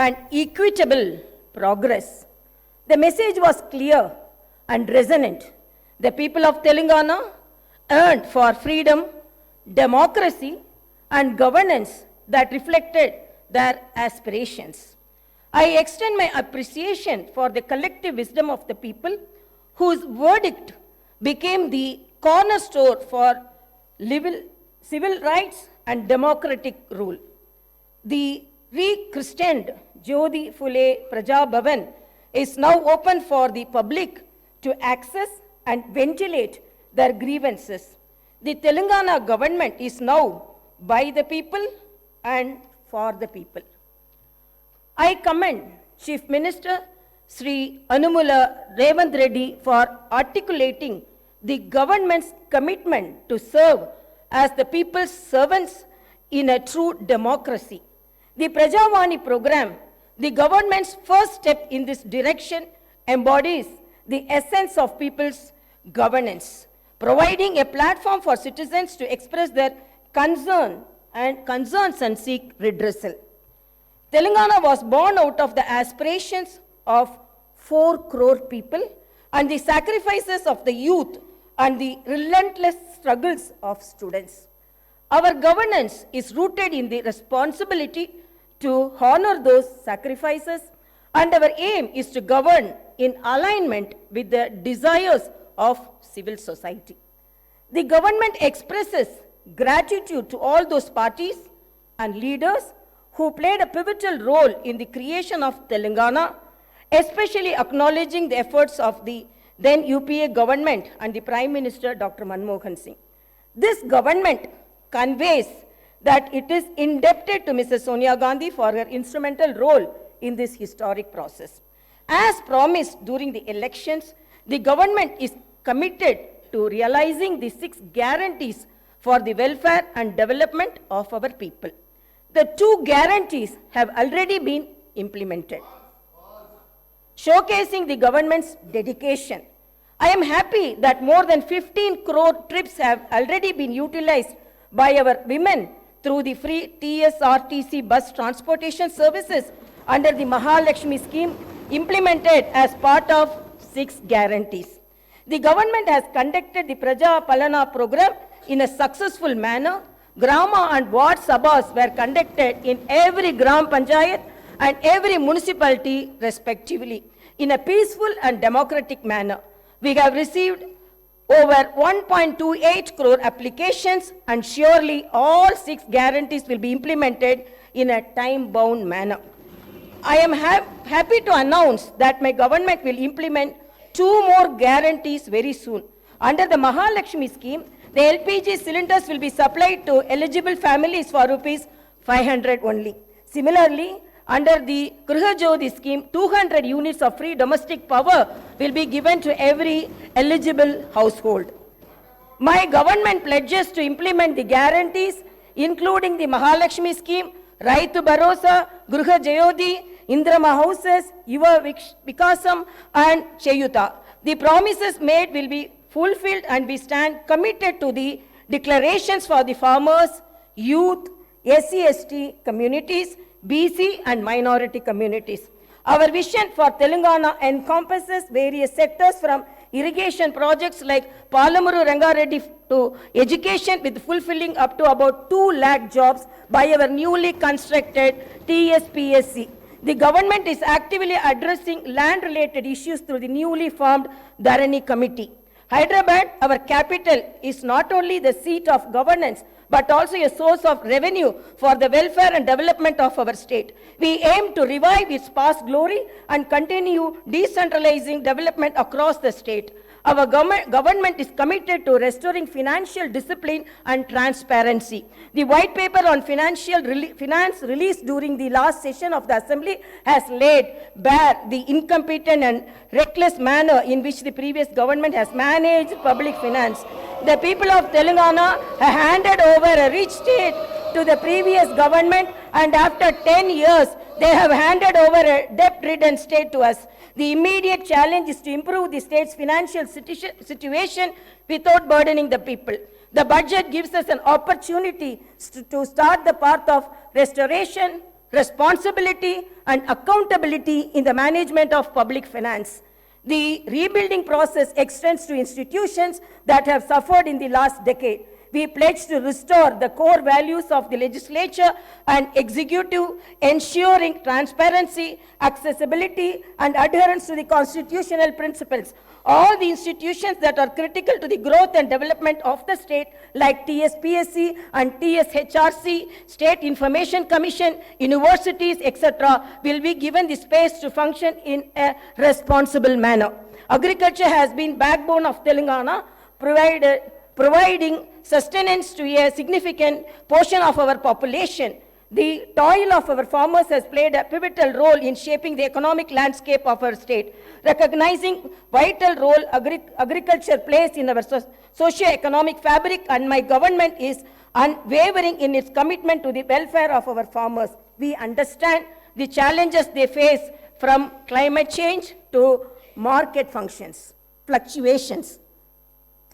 and equitable progress. The message was clear and resonant. The people of Telangana earned for freedom, democracy, and governance that reflected their aspirations. I extend my appreciation for the collective wisdom of the people whose verdict became the cornerstone for civil rights and democratic rule. The rechristened Jyoti Phule Praja Bhavan is now open for the public to access and ventilate their grievances. The Telangana government is now by the people and for the people. I commend Chief Minister Sri Anumula Revant Reddy for articulating the government's commitment to serve as the people's servants in a true democracy. The Prajavani program, the government's first step in this direction, embodies the essence of people's governance, providing a platform for citizens to express their concerns and seek redressal. Telangana was born out of the aspirations of 4 crore people and the sacrifices of the youth and the relentless struggles of students. Our governance is rooted in the responsibility to honor those sacrifices, and our aim is to govern in alignment with the desires of civil society. The government expresses gratitude to all those parties and leaders who played a pivotal role in the creation of Telangana, especially acknowledging the efforts of the then UPA government and the Prime Minister Dr. Manmohan Singh. This government conveys that it is indebted to Mrs. Sonia Gandhi for her instrumental role in this historic process. As promised during the elections, the government is committed to realizing the 6 guarantees for the welfare and development of our people. The 2 guarantees have already been implemented, showcasing the government's dedication. I am happy that more than 15 crore trips have already been utilized by our women through the free TSRTC bus transportation services under the Mahalakshmi scheme implemented as part of 6 guarantees. The government has conducted the Praja Palana program in a successful manner. Grama and Ward Sabhas were conducted in every Gram Panchayat and every municipality respectively in a peaceful and democratic manner. We have received over 1.28 crore applications, and surely all 6 guarantees will be implemented in a time-bound manner. I am happy to announce that my government will implement 2 more guarantees very soon. Under the Mahalakshmi scheme, the LPG cylinders will be supplied to eligible families for rupees 500 only. Similarly, under the Griha Jyoti scheme, 200 units of free domestic power will be given to every eligible household. My government pledges to implement the guarantees, including the Mahalakshmi scheme, Raitu Bharosa, Griha Jyoti, Indrama houses, Yuva Vikasam, and Cheyuta. The promises made will be fulfilled, and we stand committed to the declarations for the farmers, youth, SC/ST communities, BC and minority communities. Our vision for Telangana encompasses various sectors from irrigation projects like Palamuru Rangareddy to education, with fulfilling up to about 2 lakh jobs by our newly constructed TSPSC. The government is actively addressing land-related issues through the newly formed Dharani Committee. Hyderabad, our capital, is not only the seat of governance, but also a source of revenue for the welfare and development of our state. We aim to revive its past glory and continue decentralizing development across the state. Our government is committed to restoring financial discipline and transparency. The white paper on finance released during the last session of the Assembly has laid bare the incompetent and reckless manner in which the previous government has managed public finance. The people of Telangana have handed over a rich state to the previous government, and after 10 years, they have handed over a debt-ridden state to us. The immediate challenge is to improve the state's financial situation without burdening the people. The budget gives us an opportunity to start the path of restoration, responsibility and accountability in the management of public finance. The rebuilding process extends to institutions that have suffered in the last decade. We pledge to restore the core values of the legislature and executive, ensuring transparency, accessibility, and adherence to the constitutional principles. All the institutions that are critical to the growth and development of the state, like TSPSC and TSHRC, State Information Commission, universities, etc., will be given the space to function in a responsible manner. Agriculture has been backbone of Telangana, providing sustenance to a significant portion of our population. The toil of our farmers has played a pivotal role in shaping the economic landscape of our state. Recognizing vital role agriculture plays in our socio-economic fabric, and my government is unwavering in its commitment to the welfare of our farmers. We understand the challenges they face, from climate change to market fluctuations,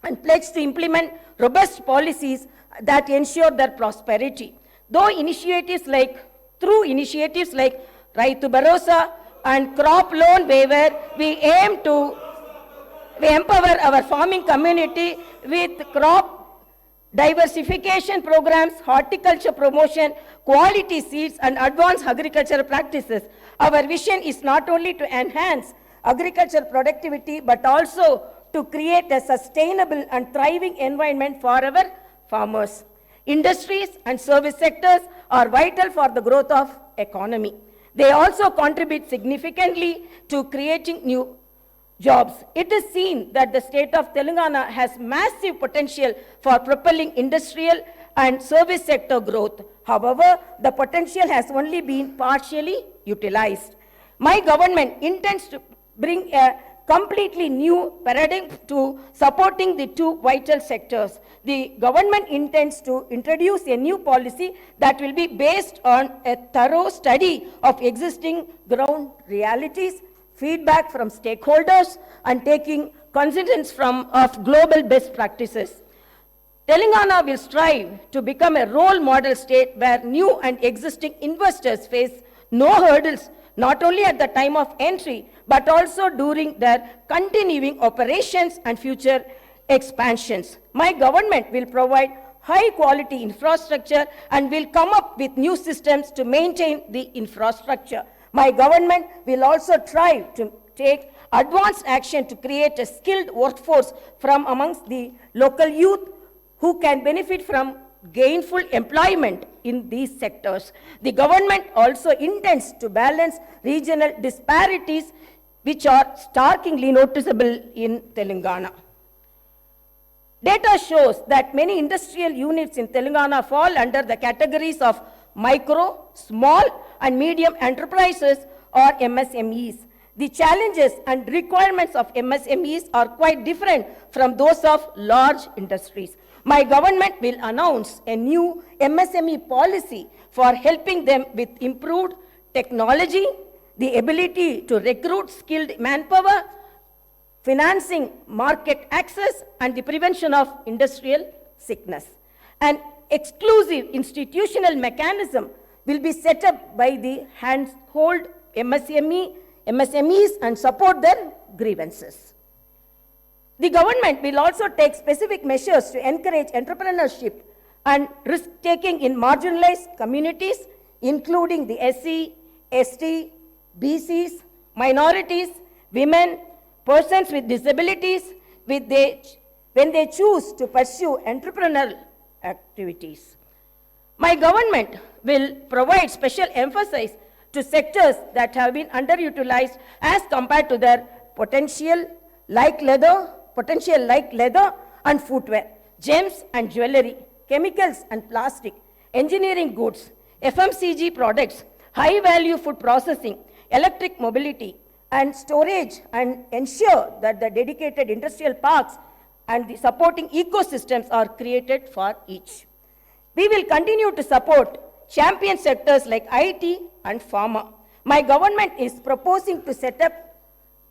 and pledge to implement robust policies that ensure their prosperity. Through initiatives like Raitu Bharosa and crop loan waiver, we empower our farming community with crop diversification programs, horticulture promotion, quality seeds, and advanced agricultural practices. Our vision is not only to enhance agricultural productivity, but also to create a sustainable and thriving environment for our farmers. Industries and service sectors are vital for the growth of economy. They also contribute significantly to creating new jobs. It is seen that the state of Telangana has massive potential for propelling industrial and service sector growth. However, the potential has only been partially utilized. My government intends to bring a completely new paradigm to supporting the two vital sectors. The government intends to introduce a new policy that will be based on a thorough study of existing ground realities, feedback from stakeholders, and taking cognizance of global best practices. Telangana will strive to become a role model state where new and existing investors face no hurdles, not only at the time of entry, but also during their continuing operations and future expansions. My government will provide high quality infrastructure and will come up with new systems to maintain the infrastructure. My government will also try to take advanced action to create a skilled workforce from amongst the local youth who can benefit from gainful employment in these sectors. The government also intends to balance regional disparities which are starkly noticeable in Telangana. Data shows that many industrial units in Telangana fall under the categories of micro, small, and medium enterprises, or MSMEs. The challenges and requirements of MSMEs are quite different from those of large industries. My government will announce a new MSME policy for helping them with improved technology, the ability to recruit skilled manpower, financing, market access, and the prevention of industrial sickness. An exclusive institutional mechanism will be set up by the handhold MSMEs and support their grievances. The government will also take specific measures to encourage entrepreneurship and risk-taking in marginalized communities, including the SC, ST, BCs, minorities, women, persons with disabilities, when they choose to pursue entrepreneurial activities. My government will provide special emphasis to sectors that have been underutilized as compared to their potential, like leather and footwear, gems and jewelry, chemicals and plastic, engineering goods, FMCG products, high-value food processing, electric mobility, and storage, and ensure that the dedicated industrial parks and the supporting ecosystems are created for each. We will continue to support champion sectors like IT and pharma. My government is proposing to set up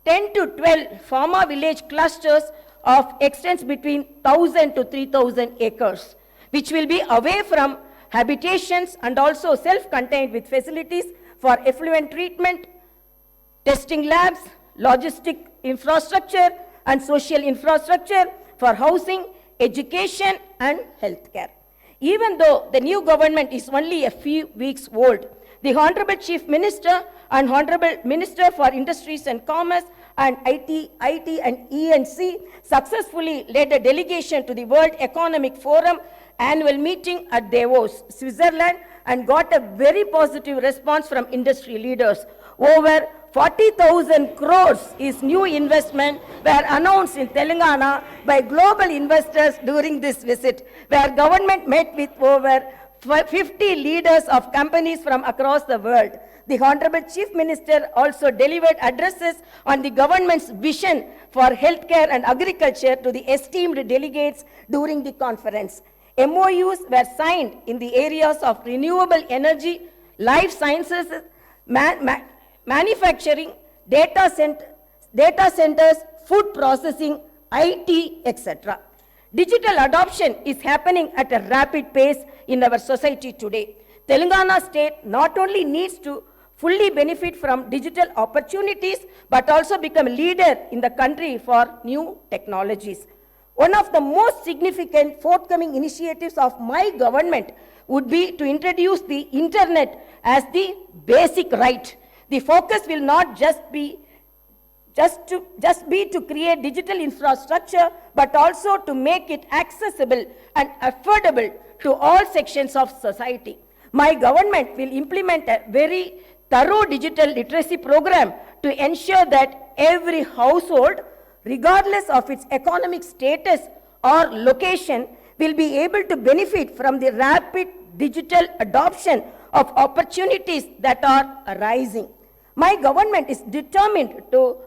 10 to 12 pharma village clusters of extents between 1,000 to 3,000 acres, which will be away from habitations, and also self-contained with facilities for effluent treatment, testing labs, logistic infrastructure, and social infrastructure for housing, education, and healthcare. Even though the new government is only a few weeks old, the Honorable Chief Minister and Honorable Minister for Industries and Commerce and IT and E&C successfully led a delegation to the World Economic Forum annual meeting at Davos, Switzerland, and got a very positive response from industry leaders. Over 40,000 crores is new investment were announced in Telangana by global investors during this visit, where government met with over 50 leaders of companies from across the world. The Honorable Chief Minister also delivered addresses on the government's vision for healthcare and agriculture to the esteemed delegates during the conference. MOUs were signed in the areas of renewable energy, life sciences, manufacturing, data centers, food processing, IT, etc. Digital adoption is happening at a rapid pace in our society today. Telangana state not only needs to fully benefit from digital opportunities, but also become a leader in the country for new technologies. One of the most significant forthcoming initiatives of my government would be to introduce the internet as the basic right. The focus will not just be to create digital infrastructure, but also to make it accessible and affordable to all sections of society. My government will implement a very thorough digital literacy program to ensure that every household, regardless of its economic status or location, will be able to benefit from the rapid digital adoption of opportunities that are arising. My government is determined to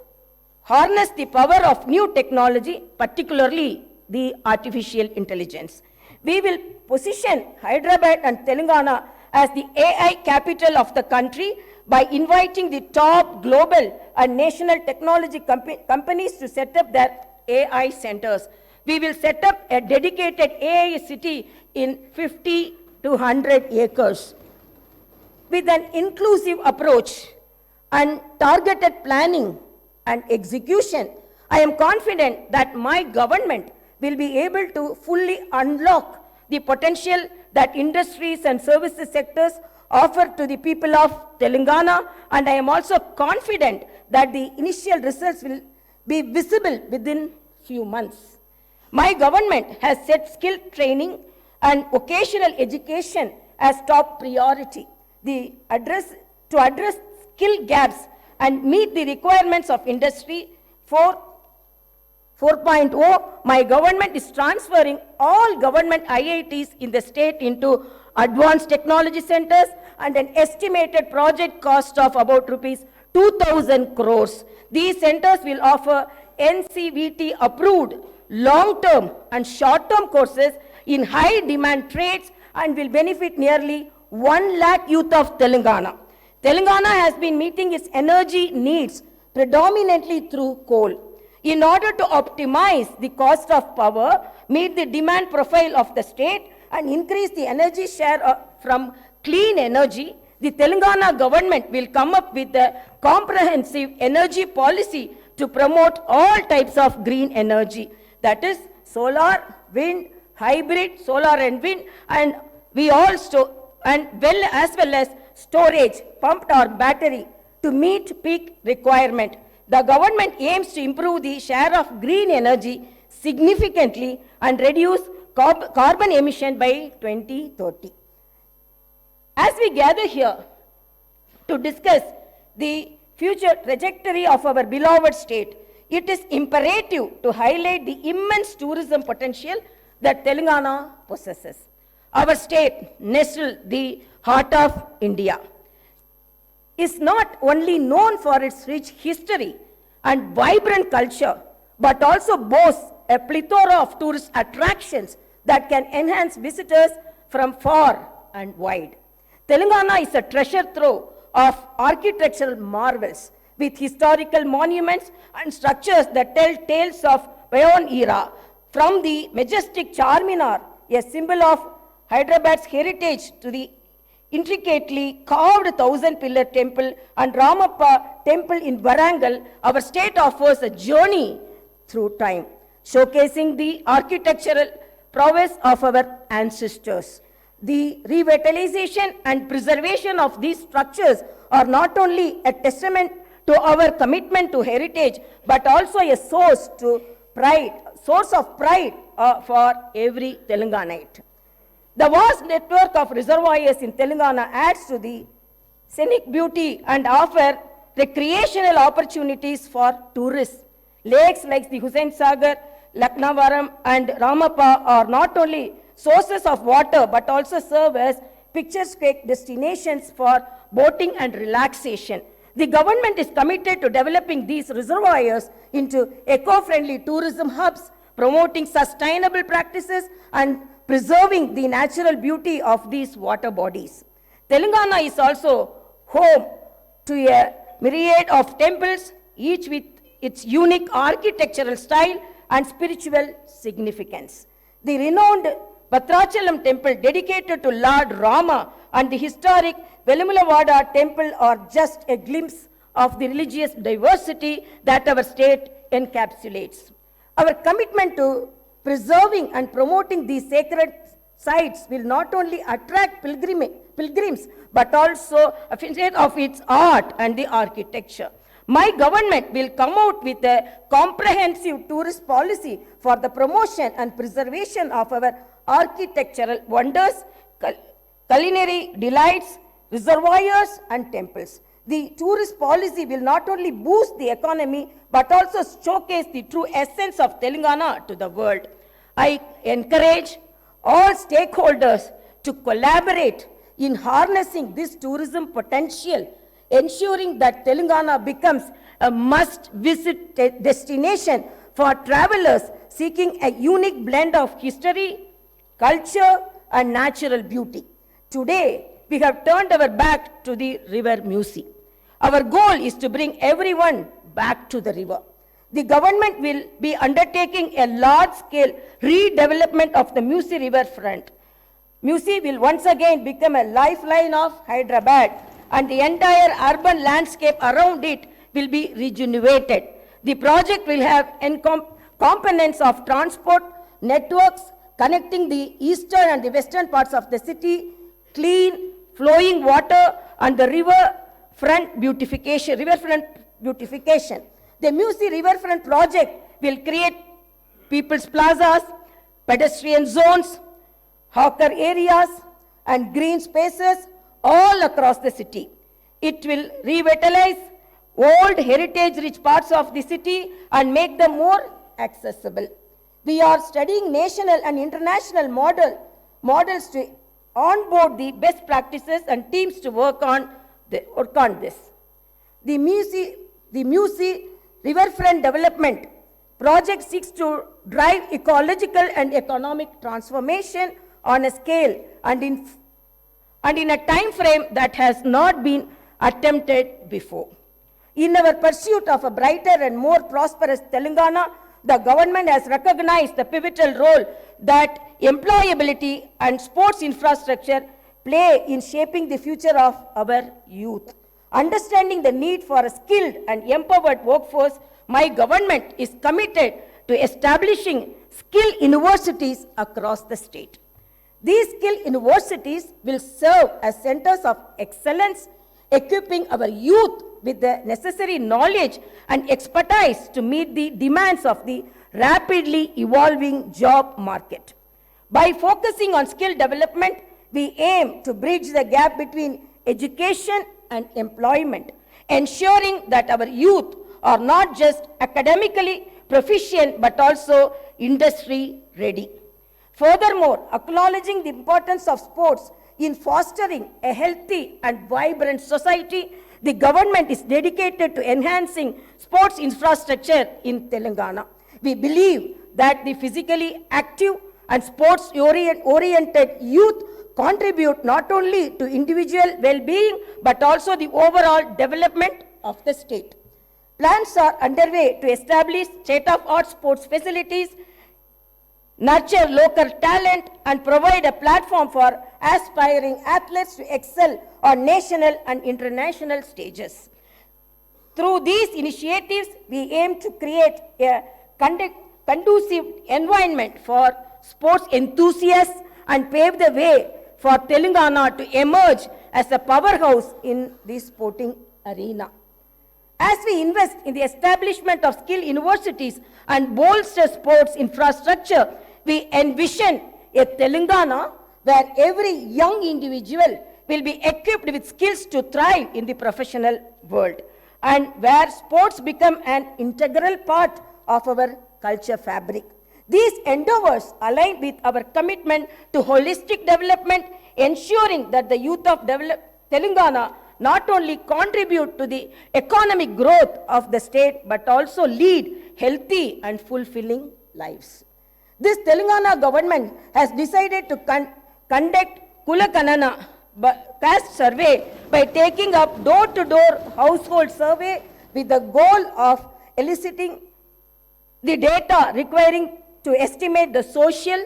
harness the power of new technology, particularly the artificial intelligence. We will position Hyderabad and Telangana as the AI capital of the country by inviting the top global and national technology companies to set up their AI centers. We will set up a dedicated AI city in 50 to 100 acres. With an inclusive approach and targeted planning and execution, I am confident that my government will be able to fully unlock the potential that industries and services sectors offer to the people of Telangana, and I am also confident that the initial results will be visible within few months. My government has set skill training and vocational education as top priority. To address skill gaps and meet the requirements of Industry 4.0, my government is transferring all government IITs in the state into advanced technology centers and an estimated project cost of about rupees 2,000 crores. These centers will offer NCVT approved long-term and short-term courses in high-demand trades and will benefit nearly 1 lakh youth of Telangana. Telangana has been meeting its energy needs predominantly through coal. In order to optimize the cost of power, meet the demand profile of the state, and increase the energy share from clean energy, the Telangana government will come up with a comprehensive energy policy to promote all types of green energy. That is solar, wind, hybrid, solar and wind, and as well as storage, pumped or battery, to meet peak requirement. The government aims to improve the share of green energy significantly and reduce carbon emission by 2030. As we gather here to discuss the future trajectory of our beloved state, it is imperative to highlight the immense tourism potential that Telangana possesses. Our state, nestled the heart of India, is not only known for its rich history and vibrant culture, but also boasts a plethora of tourist attractions that can enhance visitors from far and wide. Telangana is a treasure trove of architectural marvels, with historical monuments and structures that tell tales of bygone era, from the majestic Charminar, a symbol of Hyderabad's heritage to the intricately carved 1,000-pillar temple and Ramappa temple in Varangal, our state offers a journey through time, showcasing the architectural prowess of our ancestors. The revitalization and preservation of these structures are not only a testament to our commitment to heritage, but also a source of pride for every Telanganite. The vast network of reservoirs in Telangana adds to the scenic beauty and offer recreational opportunities for tourists. Lakes like the Hussain Sagar, Laknavaram and Ramappa are not only sources of water but also serve as picturesque destinations for boating and relaxation. The government is committed to developing these reservoirs into eco-friendly tourism hubs, promoting sustainable practices and preserving the natural beauty of these water bodies. Telangana is also home to a myriad of temples, each with its unique architectural style and spiritual significance. The renowned Bhadrachalam temple dedicated to Lord Rama and the historic Velamulawada temple are just a glimpse of the religious diversity that our state encapsulates. Our commitment to preserving and promoting these sacred sites will not only attract pilgrims but also appreciate of its art and the architecture. My government will come out with a comprehensive tourist policy for the promotion and preservation of our architectural wonders, culinary delights, reservoirs and temples. The tourist policy will not only boost the economy but also showcase the true essence of Telangana to the world. I encourage all stakeholders to collaborate in harnessing this tourism potential, ensuring that Telangana becomes a must-visit destination for travelers seeking a unique blend of history, culture, and natural beauty. Today, we have turned our back to the river Musi. Our goal is to bring everyone back to the river. The government will be undertaking a large-scale redevelopment of the Musi riverfront. Musi will once again become a lifeline of Hyderabad, and the entire urban landscape around it will be rejuvenated. The project will have components of transport networks connecting the eastern and the western parts of the city, clean, flowing water, and the riverfront beautification. The Musi Riverfront project will create people's plazas, pedestrian zones, hawker areas, and green spaces all across the city. It will revitalize old heritage-rich parts of the city and make them more accessible. We are studying national and international models to onboard the best practices and teams to work on this. The Musi Riverfront Development Project seeks to drive ecological and economic transformation on a scale and in a time frame that has not been attempted before. In our pursuit of a brighter and more prosperous Telangana, the government has recognized the pivotal role that employability and sports infrastructure play in shaping the future of our youth. Understanding the need for a skilled and empowered workforce, my government is committed to establishing skill universities across the state. These skill universities will serve as centers of excellence, equipping our youth with the necessary knowledge and expertise to meet the demands of the rapidly evolving job market. By focusing on skill development, we aim to bridge the gap between education and employment, ensuring that our youth are not just academically proficient but also industry ready. Furthermore, acknowledging the importance of sports in fostering a healthy and vibrant society, the government is dedicated to enhancing sports infrastructure in Telangana. We believe that the physically active and sports-oriented youth contribute not only to individual well-being but also the overall development of the state. Plans are underway to establish state-of-the-art sports facilities nurture local talent, and provide a platform for aspiring athletes to excel on national and international stages. Through these initiatives, we aim to create a conducive environment for sports enthusiasts and pave the way for Telangana to emerge as a powerhouse in the sporting arena. As we invest in the establishment of skill universities and bolster sports infrastructure, we envision a Telangana where every young individual will be equipped with skills to thrive in the professional world, and where sports become an integral part of our culture fabric. These endeavors align with our commitment to holistic development, ensuring that the youth of Telangana not only contribute to the economic growth of the state, but also lead healthy and fulfilling lives. This Telangana government has decided to conduct Kulakanana caste survey by taking up door-to-door household survey with the goal of eliciting the data requiring to estimate the social,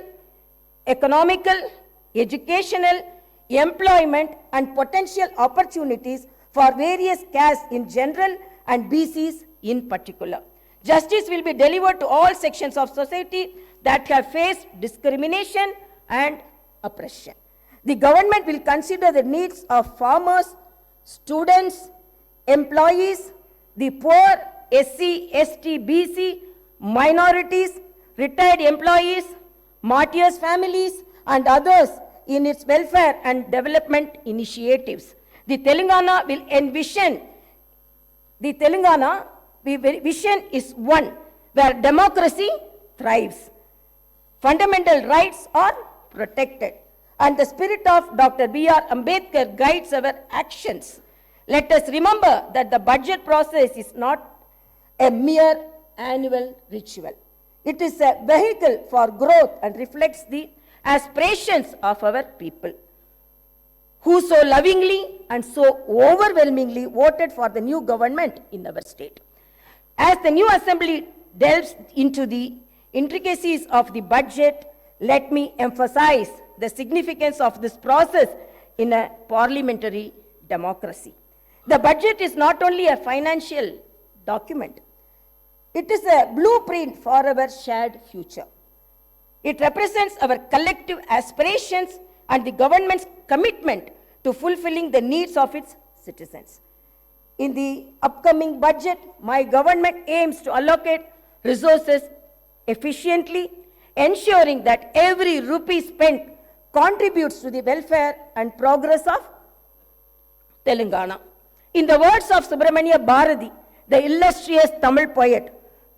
economical, educational, employment and potential opportunities for various castes in general and BCs in particular. Justice will be delivered to all sections of society that have faced discrimination and oppression. The government will consider the needs of farmers, students, employees, the poor, SC, ST, BC, minorities, retired employees, martyrs' families, and others in its welfare and development initiatives. The Telangana vision is one where democracy thrives, fundamental rights are protected, and the spirit of Dr. B.R. Ambedkar guides our actions. Let us remember that the budget process is not a mere annual ritual. It is a vehicle for growth and reflects the aspirations of our people, who so lovingly and so overwhelmingly voted for the new government in our state. As the new assembly delves into the intricacies of the budget, let me emphasize the significance of this process in a parliamentary democracy. The budget is not only a financial document, it is a blueprint for our shared future. It represents our collective aspirations and the government's commitment to fulfilling the needs of its citizens. In the upcoming budget, my government aims to allocate resources efficiently, ensuring that every rupee spent contributes to the welfare and progress of Telangana. In the words of Subramania Bharati, the illustrious Tamil poet,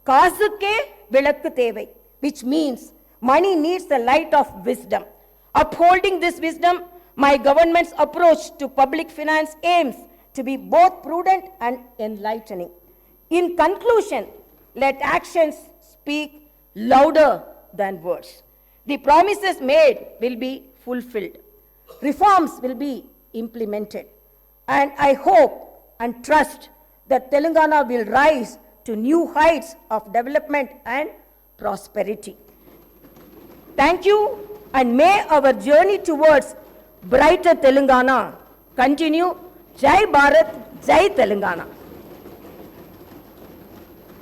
Kaasukke vilakku thevai, which means money needs the light of wisdom. Upholding this wisdom, my government's approach to public finance aims to be both prudent and enlightening. In conclusion, let actions speak louder than words. The promises made will be fulfilled. Reforms will be implemented. And I hope and trust that Telangana will rise to new heights of development and prosperity. Thank you, and may our journey towards brighter Telangana continue. Jai Bharat, Jai Telangana.